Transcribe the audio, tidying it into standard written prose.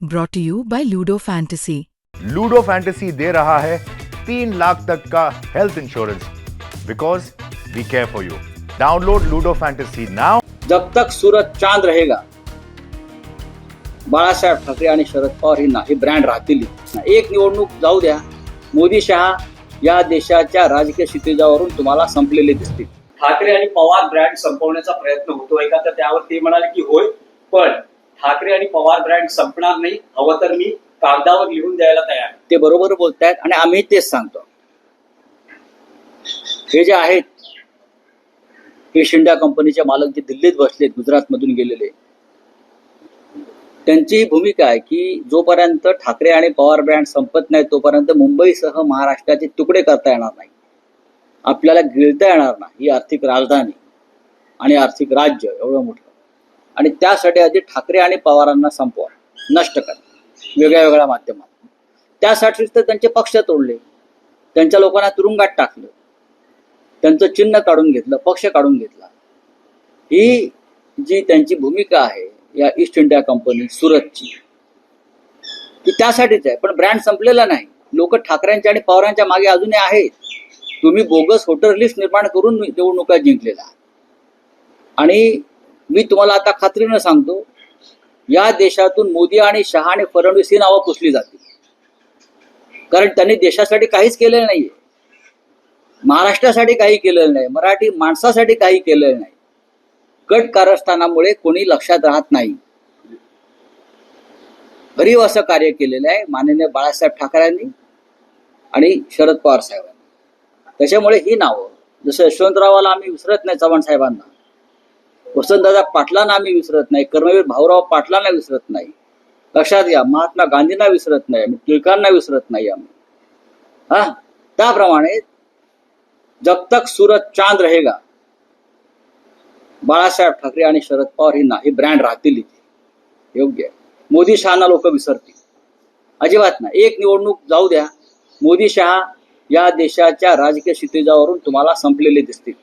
Brought to you by Ludo Fantasy. Ludo Fantasy दे रहा है 3 लाख तक का health insurance because we care for you. Download Ludo Fantasy now. जब तक सूरज चांद रहेगा, बाळासाहेब ठाकरे आणि शरद पवार ही ब्रँड राहतील। एक निवडणूक जाऊ द्या, मोदी शहा या देशाच्या राजकीय क्षितिजावरून तुम्हाला संपलेले दिसतील। ठाकरे आणि पवार ब्रँड संपवण्याचा प्रयत्न होतोय का, तर त्यावर ते म्हणाले की होय, पण ठाकरे आणि पवार ब्रँड संपणार नाही, हवं तर मी कागदावर लिहून द्यायला तयार। ते बरोबर बोलतायत आणि आम्ही तेच सांगतो। हे जे आहेत ईस्ट इंडिया कंपनीचे मालक जे दिल्लीत बसलेत, गुजरात मधून गेलेले, त्यांची भूमिका आहे की जोपर्यंत ठाकरे आणि पवार ब्रँड संपत नाही तोपर्यंत मुंबईसह महाराष्ट्राचे तुकडे करता येणार नाही, आपल्याला गिळता येणार नाही ही आर्थिक राजधानी आणि आर्थिक राज्य एवढं मोठं। आणि त्यासाठी आधी ठाकरे आणि पवारांना संपवा, नष्ट करा वेगळ्या वेगळ्या माध्यमात। त्यासाठीच तर त्यांचे पक्ष तोडले, त्यांच्या लोकांना तुरुंगात टाकलं, त्यांचं चिन्ह काढून घेतलं, पक्ष काढून घेतला। ही जी त्यांची भूमिका आहे या ईस्ट इंडिया कंपनी सुरतची, ती त्यासाठीच आहे। पण ब्रँड संपलेला नाही, लोक ठाकरेंच्या आणि पवारांच्या मागे अजूनही आहेत। तुम्ही बोगस वोटर लिस्ट निर्माण करून निवडणुका जिंकलेला। आणि मी तुम्हाला आता खात्रीनं सांगतो, या देशातून मोदी आणि शहा आणि फडणवीस ही नावं पुसली जातील, कारण त्यांनी देशासाठी काहीच केलेलं नाहीये, महाराष्ट्रासाठी काही केलेलं नाही, मराठी माणसासाठी काही केलेलं नाही। गट कारस्थानामुळे कोणी लक्षात राहत नाही। भरीव असं कार्य केलेलं आहे माननीय बाळासाहेब ठाकरेंनी आणि शरद पवार साहेबांनी। त्याच्यामुळे ही नावं, जसं यशवंतरावाला आम्ही विसरत नाही, चव्हाण साहेबांना, वसंतदादा पाटलांना आम्ही विसरत नाही, कर्मवीर भाऊराव पाटलांना विसरत नाही, लक्षात घ्या, महात्मा गांधींना विसरत नाही आम्ही, टिळकांना विसरत नाही आम्ही। त्याप्रमाणे जब तक सूरज चांद रहेगा, बाळासाहेब ठाकरे आणि शरद पवार ही ब्रँड राहतील इथे, योग्य आहे। मोदी शहाना लोक विसरतील अजिबात नाही। एक निवडणूक जाऊ द्या, मोदी शहा या देशाच्या राजकीय क्षितिजावरून तुम्हाला संपलेले दिसतील।